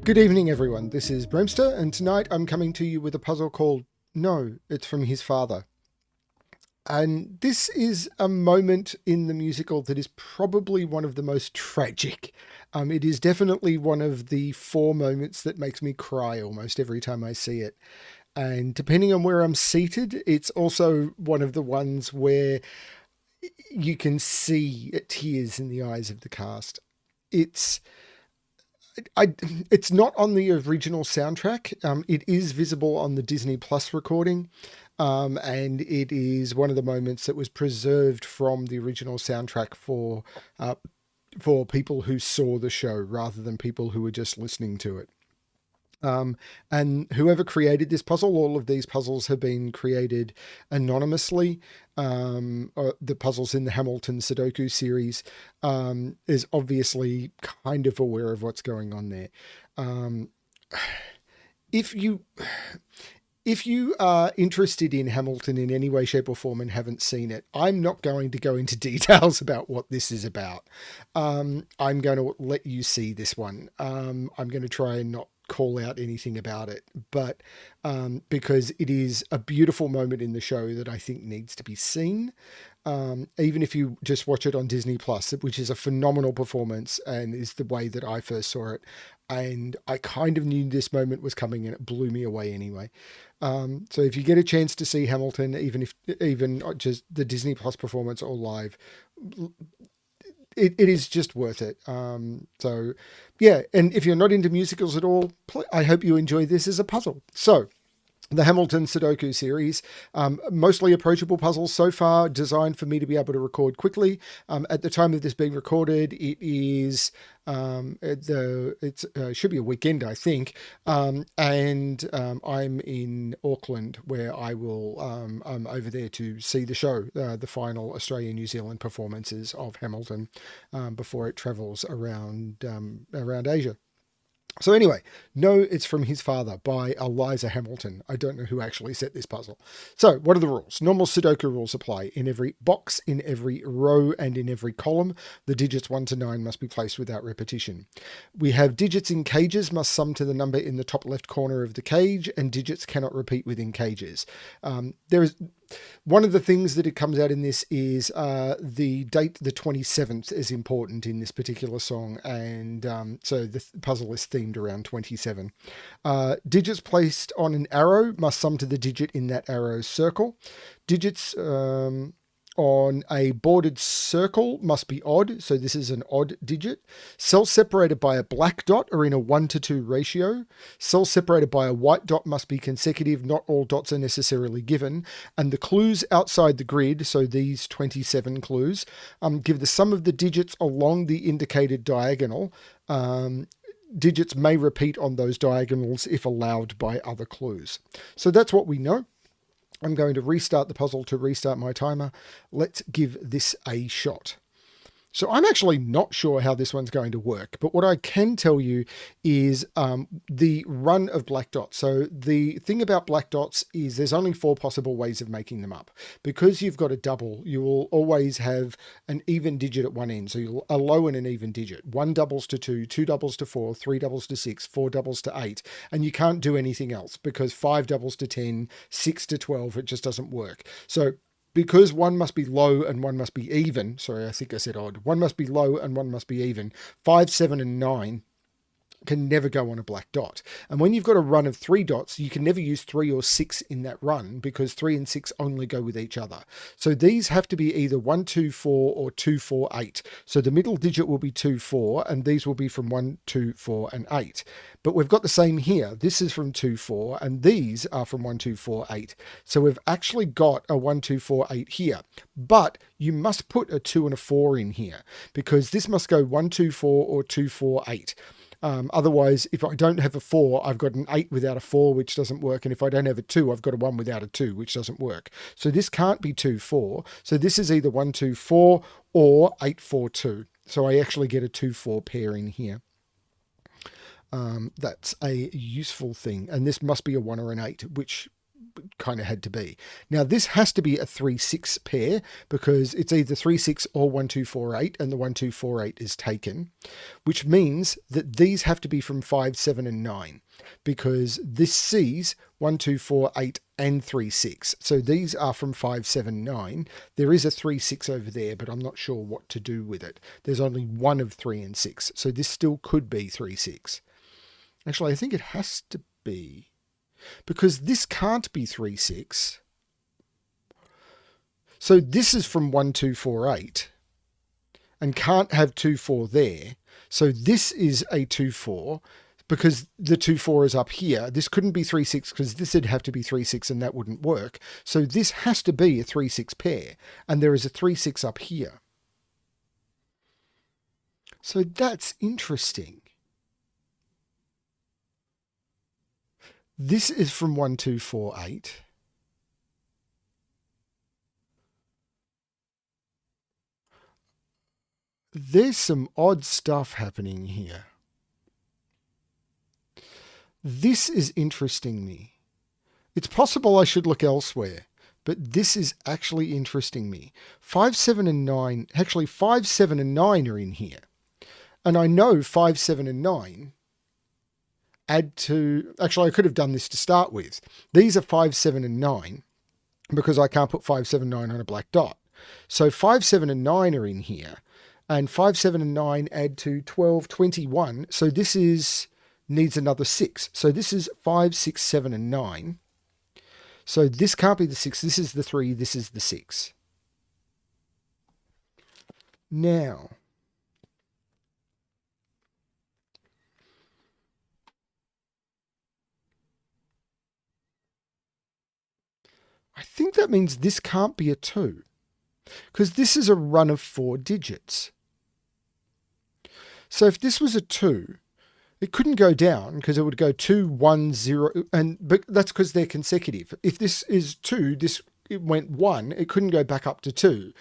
Good evening, everyone. This is BremSter, and tonight I'm coming to you with a puzzle called No, It's From His Father. And this is a moment in the musical that is probably one of the most tragic. It is definitely one of the four moments that makes me cry almost every time I see it. And depending on where I'm seated, it's also one of the ones where you can see tears in the eyes of the cast. It's it's not on the original soundtrack. It is visible on the Disney Plus recording, and it is one of the moments that was preserved from the original soundtrack for people who saw the show rather than people who were just listening to it. Um, and whoever created this puzzle, all of these puzzles have been created anonymously. The puzzles in the Hamilton Sudoku series is obviously kind of aware of what's going on there. Um, if you if you are interested in Hamilton in any way, shape, or form and haven't seen it, I'm not going to go into details about what this is about. I'm going to let you see this one. I'm going to try and not call out anything about it, but because it is a beautiful moment in the show that I think needs to be seen. Even if you just watch it on Disney Plus, which is a phenomenal performance and is the way that I first saw it. And I kind of knew this moment was coming and it blew me away anyway. So if you get a chance to see Hamilton, even just the Disney Plus performance or live, it is just worth it. So yeah, and if you're not into musicals at all, I hope you enjoy this as a puzzle. So the Hamilton Sudoku series, mostly approachable puzzles so far, designed for me to be able to record quickly. At the time of this being recorded, it is should be a weekend, I think, and I'm in Auckland, where I will I'm over there to see the show, the final Australia-New Zealand performances of Hamilton before it travels around Asia. So anyway, No, It's From His Father by Eliza Hamilton. I don't know who actually set this puzzle. So what are the rules? Normal Sudoku rules apply. In every box, in every row, and in every column, the digits 1 to 9 must be placed without repetition. We have digits in cages must sum to the number in the top left corner of the cage, and digits cannot repeat within cages. There is one of the things that it comes out in this is the date, the 27th, is important in this particular song, and so the puzzle is themed around 27. Digits placed on an arrow must sum to the digit in that arrow's circle. Digits on a bordered circle must be odd, so this is an odd digit. Cells separated by a black dot are in a 1 to 2 ratio. Cells separated by a white dot must be consecutive, not all dots are necessarily given. And the clues outside the grid, so these 27 clues, give the sum of the digits along the indicated diagonal. Digits may repeat on those diagonals if allowed by other clues. So that's what we know. I'm going to restart the puzzle to restart my timer. Let's give this a shot. So I'm actually not sure how this one's going to work, but what I can tell you is the run of black dots. So the thing about black dots is there's only 4 possible ways of making them up. Because you've got a double, you will always have an even digit at one end. So you'll a low and an even digit. 1 doubles to 2, 2 doubles to 4, 3 doubles to 6, 4 doubles to 8. And you can't do anything else because 5 doubles to 10, 6 to 12, it just doesn't work. So because one must be low and one must be even, sorry, I think I said odd, one must be low and one must be even, 5, 7, and 9 can never go on a black dot. And when you've got a run of 3 dots, you can never use 3 or 6 in that run because 3 and 6 only go with each other. So these have to be either 1, 2, 4 or 2, 4, 8. So the middle digit will be 2, 4, and these will be from 1, 2, 4, and 8. But we've got the same here. This is from 2, 4, and these are from 1, 2, 4, 8. So we've actually got a 1, 2, 4, 8 here. But you must put a 2 and a 4 in here because this must go 1, 2, 4 or 2, 4, 8. Otherwise, if I don't have a 4, I've got an 8 without a 4, which doesn't work. And if I don't have a 2, I've got a 1 without a 2, which doesn't work. So this can't be 2, 4. So this is either 1, 2, 4 or 8, 4, 2. So I actually get a 2, 4 pair in here. That's a useful thing. And this must be a 1 or an 8, which kind of had to be. Now this has to be a 3-6 pair because it's either 3-6 or 1-2-4-8, and the 1-2-4-8 is taken, which means that these have to be from 5, 7, and 9 because this sees 1-2-4-8 and 3-6. So these are from 5, 7, 9. There is a 3-6 over there, but I'm not sure what to do with it. There's only one of 3 and 6, so this still could be 3-6. Actually, I think it has to be, because this can't be 3-6. So this is from 1-2-4-8 and can't have 2-4 there. So this is a 2-4 because the 2-4 is up here. This couldn't be 3-6 because this would have to be 3-6 and that wouldn't work. So this has to be a 3-6 pair, and there is a 3-6 up here. So that's interesting. This is from 1-2-4-8. There's some odd stuff happening here. This is interesting me. It's possible I should look elsewhere, but this is actually interesting me. 5, 7, and 9, actually 5, 7, and 9 are in here. And I know 5, 7, and 9 add to, actually I could have done this to start with. These are 5, 7, and 9 because I can't put 5, 7, 9 on a black dot. So 5, 7, and 9 are in here, and 5, 7, and 9 add to 12, 21. So this needs another 6. So this is 5, 6, 7, and 9. So this can't be the 6. This is the 3. This is the 6. Now, I think that means this can't be a 2 because this is a run of 4 digits. So if this was a 2, it couldn't go down because it would go 2, 1, 0, but that's because they're consecutive. If this is 2, it went 1, it couldn't go back up to 2.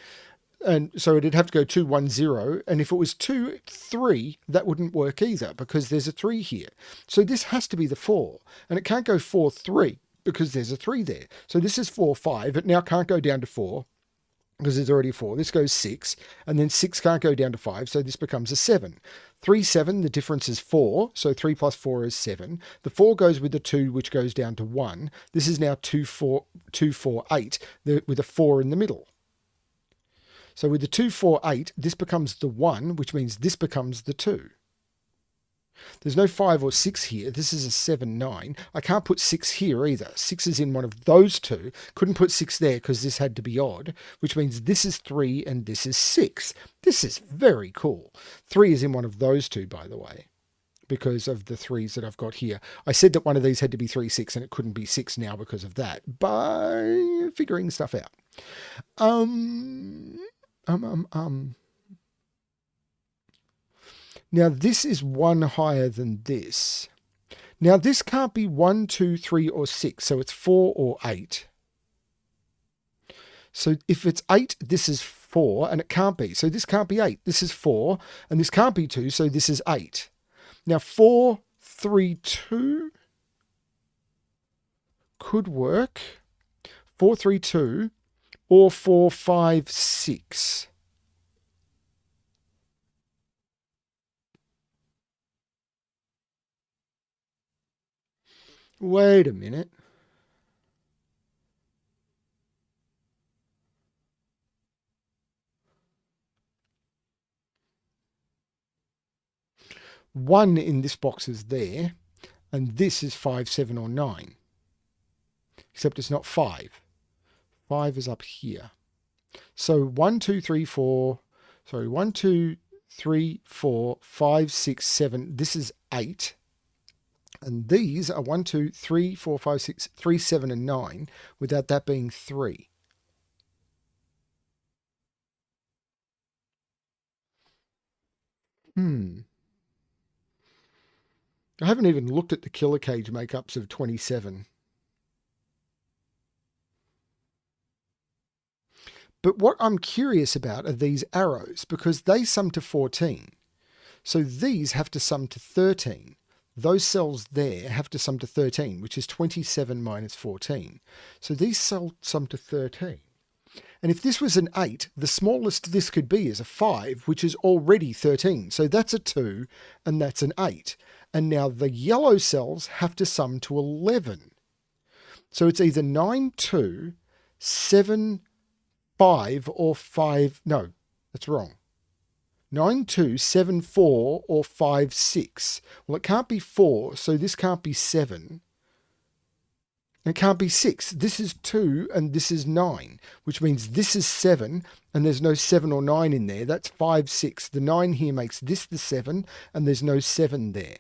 And so it'd have to go 2, 1, 0. And if it was 2, 3, that wouldn't work either because there's a 3 here. So this has to be the 4. And it can't go 4, 3 because there's a 3 there. So this is 4, 5. It now can't go down to 4 because there's already 4. This goes 6. And then 6 can't go down to 5. So this becomes a 7. 3, 7, the difference is 4. So 3 plus 4 is 7. The 4 goes with the 2, which goes down to 1. This is now 2, 4, 2, 4, 8 with a 4 in the middle. So with the 2, 4, 8, this becomes the 1, which means this becomes the 2. There's no 5 or 6 here. This is a 7, 9. I can't put 6 here either. 6 is in one of those two. Couldn't put 6 there because this had to be odd, which means this is 3 and this is 6. This is very cool. 3 is in one of those two, by the way, because of the 3s that I've got here. I said that one of these had to be 3, 6, and it couldn't be 6 now because of that, by figuring stuff out. Now this is 1 higher than this. Now this can't be 1, 2, 3, or 6, so it's 4 or 8. So if it's 8, this is 4, and it can't be. So this can't be 8. This is 4, and this can't be 2, so this is 8. Now 4, 3, 2 could work. 4, 3, 2, or 4, 5, 6. Wait a minute. One in this box is there, and this is 5, 7, or 9. Except it's not 5. 5 is up here. So 1, 2, 3, 4. Sorry, 1, 2, 3, 4, 5, 6, 7. This is 8. And these are 1, 2, 3, 4, 5, 6, 3, 7, and 9, without that being 3. I haven't even looked at the killer cage makeups of 27. But what I'm curious about are these arrows, because they sum to 14. So these have to sum to 13. those cells there have to sum to 13, which is 27 minus 14. So these cells sum to 13. And if this was an 8, the smallest this could be is a 5, which is already 13. So that's a 2, and that's an 8. And now the yellow cells have to sum to 11. So it's either 9, 2, 7, 5, or 5. No, that's wrong. 9, 2, 7, 4, or 5, 6. Well, it can't be 4, so this can't be 7. It can't be 6. This is 2 and this is 9, which means this is 7 and there's no 7 or 9 in there. That's 5, 6. The 9 here makes this the 7 and there's no 7 there.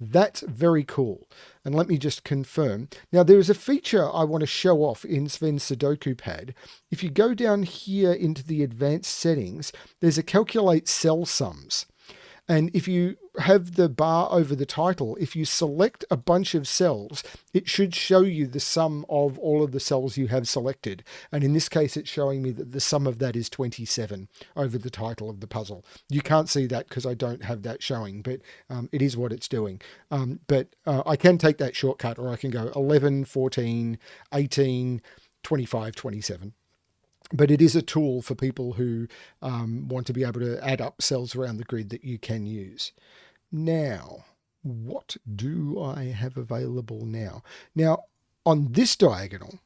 That's very cool. And let me just confirm. Now, there is a feature I want to show off in Sven's Sudoku pad. If you go down here into the advanced settings, there's a calculate cell sums. And if you have the bar over the title, if you select a bunch of cells, it should show you the sum of all of the cells you have selected. And in this case, it's showing me that the sum of that is 27 over the title of the puzzle. You can't see that because I don't have that showing, but it is what it's doing. But I can take that shortcut, or I can go 11, 14, 18, 25, 27. But it is a tool for people who want to be able to add up cells around the grid that you can use. Now, what do I have available now? Now, on this diagonal,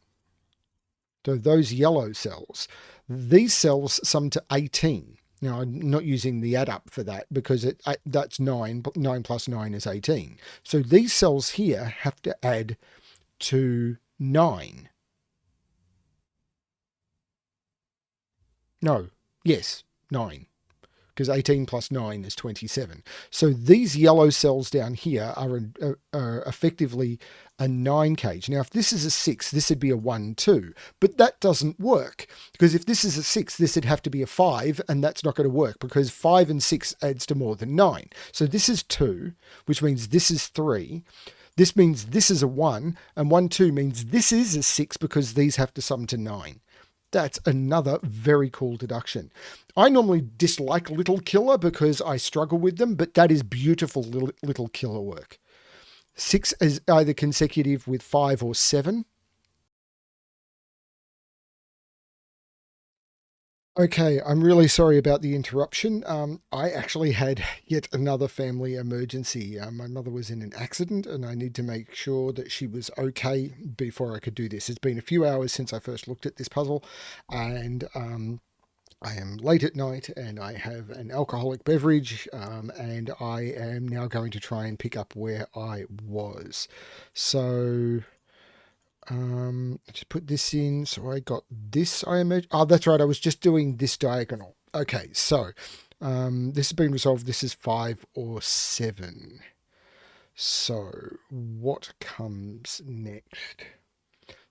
so those yellow cells, these cells sum to 18. Now, I'm not using the add up for that because that's 9. 9 plus 9 is 18. So these cells here have to add to 9. No, yes, 9, because 18 plus 9 is 27. So these yellow cells down here are effectively a 9 cage. Now, if this is a 6, this would be a 1, 2. But that doesn't work, because if this is a 6, this would have to be a 5, and that's not going to work, because 5 and 6 adds to more than 9. So this is 2, which means this is 3. This means this is a 1, and 1, 2 means this is a 6, because these have to sum to 9. That's another very cool deduction. I normally dislike little killer because I struggle with them, but that is beautiful little killer work. 6 is either consecutive with 5 or 7. Okay, I'm really sorry about the interruption. I actually had yet another family emergency. My mother was in an accident and I need to make sure that she was okay before I could do this. It's been a few hours since I first looked at this puzzle, and I am late at night and I have an alcoholic beverage, and I am now going to try and pick up where I was. So just put this in. So I got this, I imagine. Oh, that's right. I was just doing this diagonal. Okay, so this has been resolved. This is 5 or 7. So what comes next?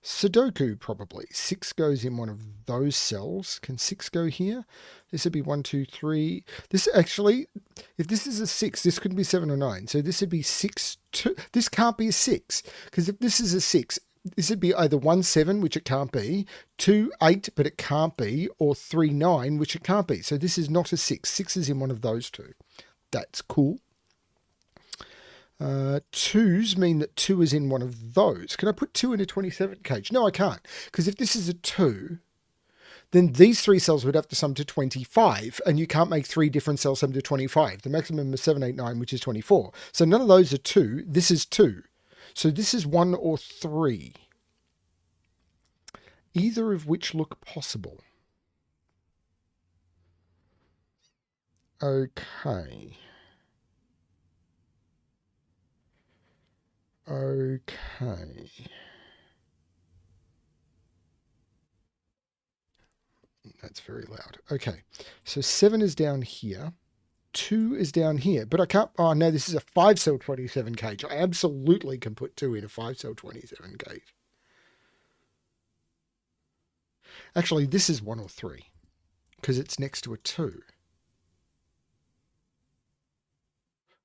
Sudoku, probably. 6 goes in one of those cells. Can 6 go here? This would be 1, 2, 3. This actually, if this is a 6, this could be 7 or 9. So this would be 6, 2. This can't be a 6, because if this is a 6, this would be either 1, 7, which it can't be, 2, 8, but it can't be, or 3, 9, which it can't be. So this is not a 6. 6 is in one of those two. That's cool. 2s mean that 2 is in one of those. Can I put 2 in a 27 cage? No, I can't. Because if this is a 2, then these 3 cells would have to sum to 25. And you can't make 3 different cells sum to 25. The maximum is 7, 8, 9, which is 24. So none of those are 2. This is 2. So this is 1 or 3. Either of which look possible. Okay. Okay. That's very loud. Okay. So 7 is down here. 2 is down here, but I can't. Oh, no, this is a 5 cell 27 cage. I absolutely can put 2 in a 5 cell 27 cage. Actually, this is 1 or 3 because it's next to a 2.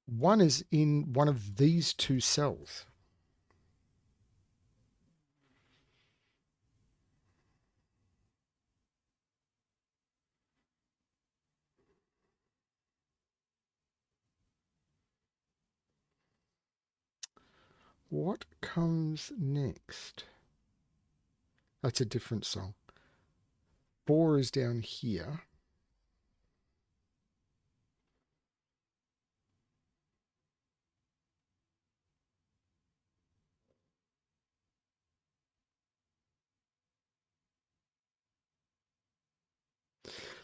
1 is in one of these 2 cells. what comes next? That's a different song. 4 is down here.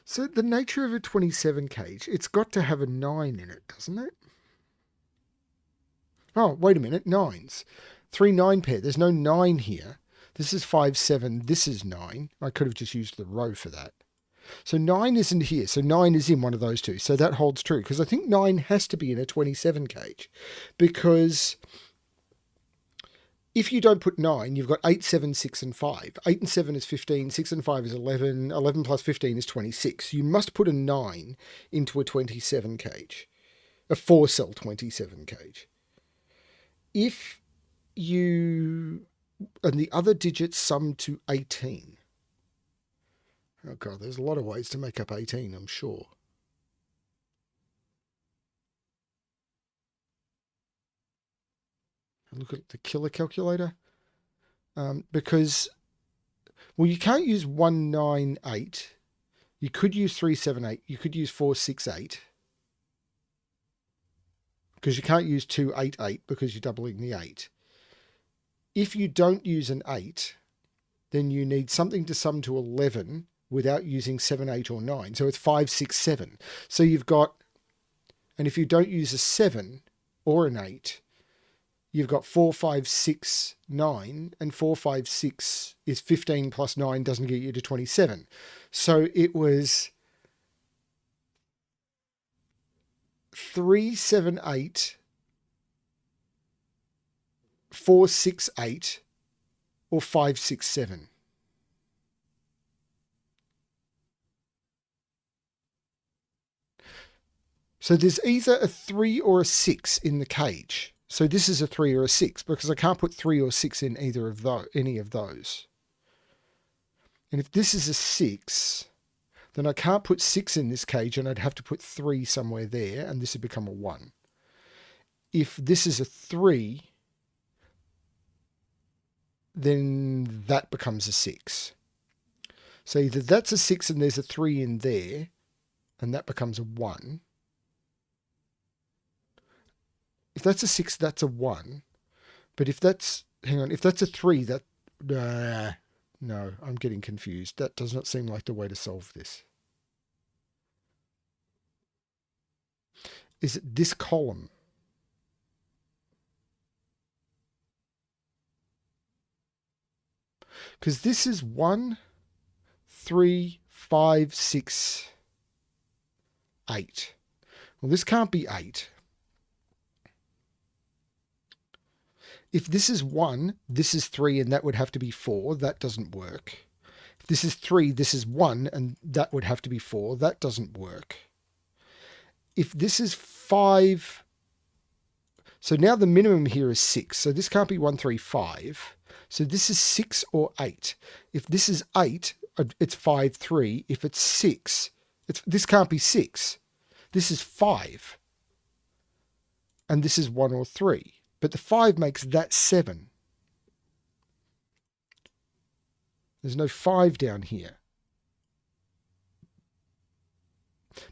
So the nature of a 27 cage, it's got to have a 9 in it, doesn't it? Oh, wait a minute, 9s. 3 9 pair. There's no 9 here. This is 5 7. This is 9. I could have just used the row for that. So 9 isn't here. So 9 is in one of those two. So that holds true because I think 9 has to be in a 27 cage because if you don't put 9, you've got 8, 7, 6, and 5. 8 and 7 is 15, 6 and 5 is 11, 11 plus 15 is 26. You must put a 9 into a 27 cage, a 4-cell 27 cage. If you, and the other digits sum to 18. Oh God, there's a lot of ways to make up 18, I'm sure. Look at the killer calculator. Because, well, you can't use 198. You could use 378. You could use 468. Because you can't use 288 because you're doubling the 8. If you don't use an 8, then you need something to sum to 11 without using 7, 8, or 9. So it's 5, 6, 7. So you've got, and if you don't use a 7 or an 8, you've got 4, 5, 6, 9, and 4, 5, 6 is 15 plus 9 doesn't get you to 27. So it was 3, 7, 8, 4, 6, 8, or 5, 6, 7. So there's either a 3 or a 6 in the cage. So this is a 3 or a 6 because I can't put 3 or 6 in either of those, any of those. And if this is a 6, then I can't put 6 in this cage and I'd have to put 3 somewhere there and this would become a 1. If this is a 3, then that becomes a 6. So either that's a 6 and there's a 3 in there and that becomes a 1. If that's a 6, that's a 1. But if that's, hang on, if that's a 3, that, no, I'm getting confused. That does not seem like the way to solve this. Is it this column? Because this is 1, 3, 5, 6, 8. Well, this can't be 8. If this is 1, this is 3, and that would have to be 4. That doesn't work. If this is 3, this is 1, and that would have to be 4. That doesn't work. If this is 5, so now the minimum here is 6. So this can't be 1, 3, 5. So this is 6 or 8. If this is 8, it's 5, 3. If it's 6, this can't be 6. This is 5. And this is 1 or 3. But the 5 makes that 7. There's no 5 down here.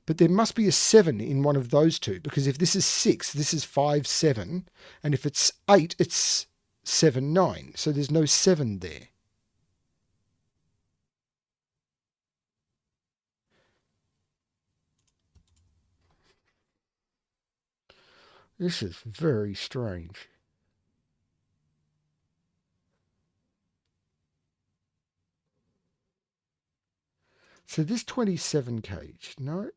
But there must be a 7 in one of those two, because if this is 6, this is 5, 7. And if it's 8, it's 7, 9. So there's no 7 there. This is very strange. So this 27 cage, no.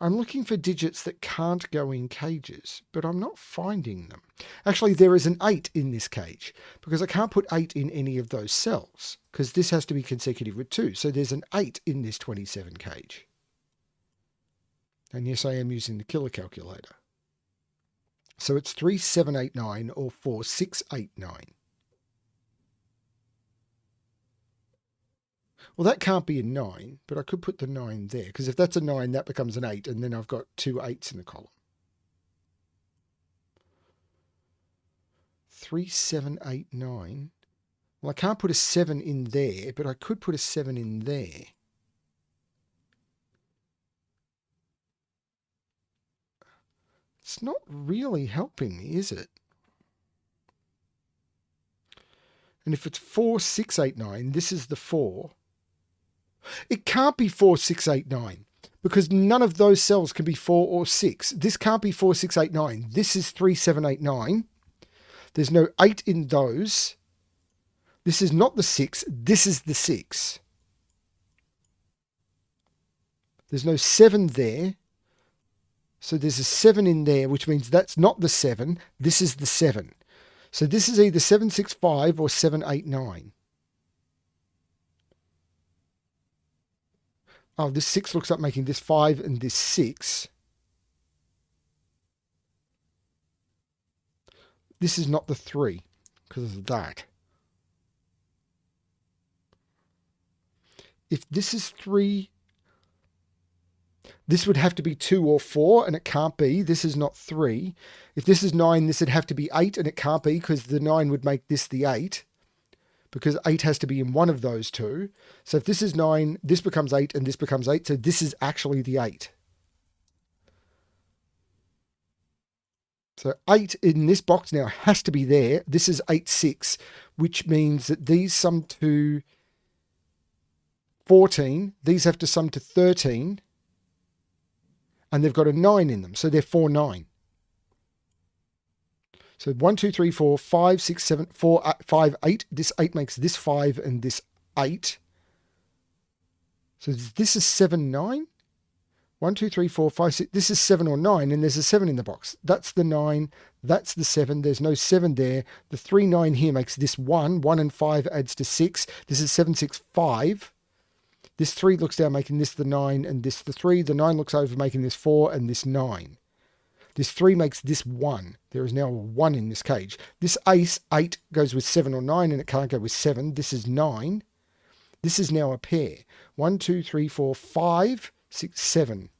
I'm looking for digits that can't go in cages, but I'm not finding them. Actually, there is an 8 in this cage because I can't put 8 in any of those cells because this has to be consecutive with 2. So there's an 8 in this 27 cage. And yes, I am using the killer calculator. So it's 3, 7, 8, 9 or 4, 6, 8, 9. Well, that can't be a 9, but I could put the 9 there because if that's a 9, that becomes an 8, and then I've got 2 8s in the column. 3, 7, 8, 9. Well, I can't put a 7 in there, but I could put a 7 in there. It's not really helping me, is it? And if it's 4, 6, 8, 9, this is the 4. It can't be 4, 6, 8, 9 because none of those cells can be 4 or 6. This can't be 4, 6, 8, 9. This is 3, 7, 8, 9. There's no 8 in those. This is not the 6. This is the 6. There's no 7 there. So there's a 7 in there, which means that's not the 7. This is the 7. So this is either 7, 6, 5 or 7, 8, 9. Oh, this 6 looks like making this 5 and this 6. This is not the 3 because of that. If this is 3, this would have to be 2 or 4, and it can't be. This is not 3. If this is 9, this would have to be 8, and it can't be because the 9 would make this the 8, because 8 has to be in one of those two. So if this is 9, this becomes 8, and this becomes 8. So this is actually the 8. So 8 in this box now has to be there. This is 8, 6, which means that these sum to 14. These have to sum to 13. And they've got a 9 in them. So they're 4, 9. So 1, 2, 3, 4, 5, 6, 7, 4, 5, 8. This 8 makes this 5 and this 8. So this is 7, 9. 1, 2, 3, 4, 5, 6. This is 7 or 9, and there's a 7 in the box. That's the 9. That's the 7. There's no 7 there. The 3, 9 here makes this 1. 1 and 5 adds to 6. This is 7, 6, 5. This 3 looks down, making this the 9, and this the 3. The 9 looks over, making this 4, and this 9. This 3 makes this 1. There is now a 1 in this cage. This 8 goes with 7 or 9, and it can't go with 7. This is 9. This is now a pair. 1, 2, 3, 4, 5, 6, 7.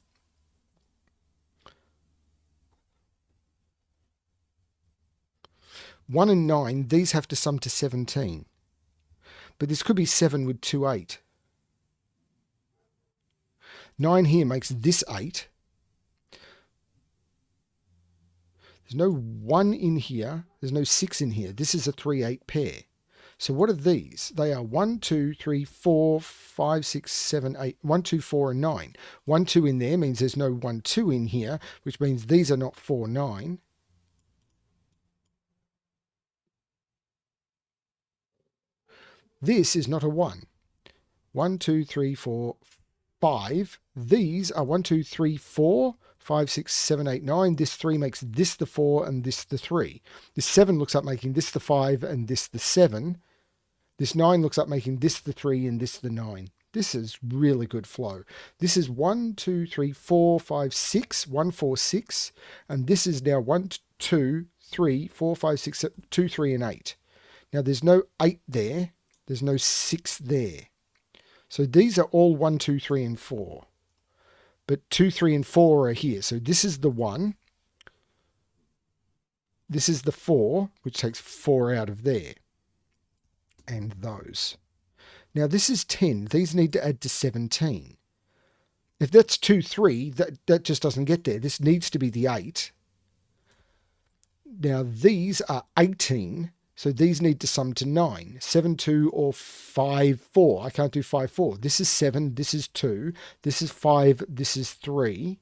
One and 9, these have to sum to 17. But this could be 7 with 2, 8. 9 here makes this 8. There's no 1 in here. There's no 6 in here. This is a 3, 8 pair. So what are these? They are 1, 2, 3, 4, 5, 6, 7, 8. 1, 2, 4, and 9. 1, 2 in there means there's no 1, 2 in here, which means these are not 4, 9. This is not a 1. 1, 2, 3, 4, 5. These are 1, 2, 3, 4, 5, 6, 7, 8, 9. This 3 makes this the 4 and this the 3. This 7 looks like making this the 5 and this the 7. This 9 looks like making this the 3 and this the 9. This is really good flow. This is 1, 2, 3, 4, 5, 6. 1, 4, 6. And this is now 1, 2, 3, 4, 5, 6, 7, 2, 3, and 8. Now there's no 8 there. There's no 6 there. So these are all 1, 2, 3, and 4. But 2, 3, and 4 are here. So this is the 1. This is the 4, which takes 4 out of there. And those. Now this is 10. These need to add to 17. If that's 2, 3, that just doesn't get there. This needs to be the 8. Now these are 18. So these need to sum to 9. 7, 2, or 5, 4. I can't do 5, 4. This is 7. This is 2. This is 5. This is 3.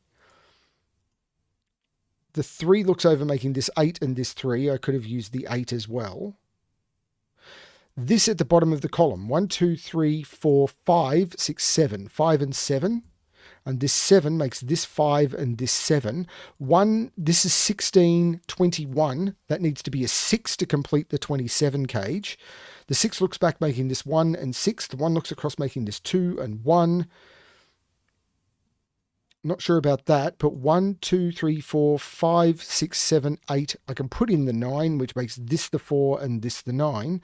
The 3 looks over making this 8 and this 3. I could have used the 8 as well. This at the bottom of the column. 1, 2, 3, 4, 5, 6, 7. 5 and 7. And this 7 makes this 5 and this 7. 1, this is 16, 21. That needs to be a 6 to complete the 27 cage. The 6 looks back making this 1 and 6. The 1 looks across making this 2 and 1. Not sure about that, but 1, 2, 3, 4, 5, 6, 7, 8. I can put in the 9, which makes this the 4 and this the 9.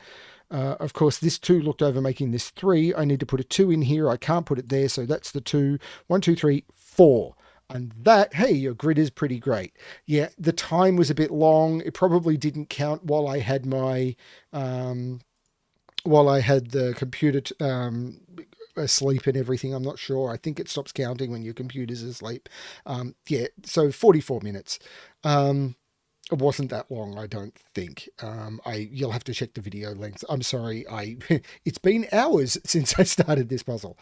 Of course, this 2 looked over making this 3. I need to put a 2 in here. I can't put it there, so that's the 2. 1, 2, 3, 4. And that, hey, your grid is pretty great. Yeah, the time was a bit long. It probably didn't count um, while I had the computer asleep and everything. I'm not sure. I think it stops counting when your computer's asleep. Yeah, so 44 minutes. Um, it wasn't that long, I don't think. You'll have to check the video length. I'm sorry, I it's been hours since I started this puzzle.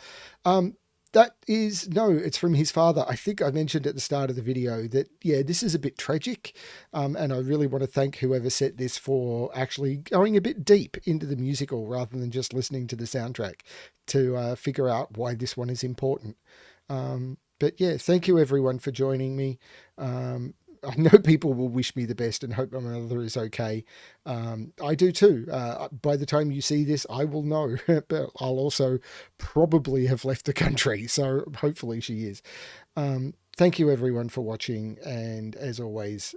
Um, that is no, it's from his father. I think I mentioned at the start of the video that yeah, this is a bit tragic, and I really want to thank whoever set this for actually going a bit deep into the musical rather than just listening to the soundtrack to figure out why this one is important. But yeah, thank you everyone for joining me. I know people will wish me the best and hope my mother is okay. I do too. By the time you see this, I will know, but I'll also probably have left the country. So hopefully she is. Thank you everyone for watching. And as always,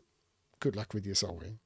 good luck with your solving.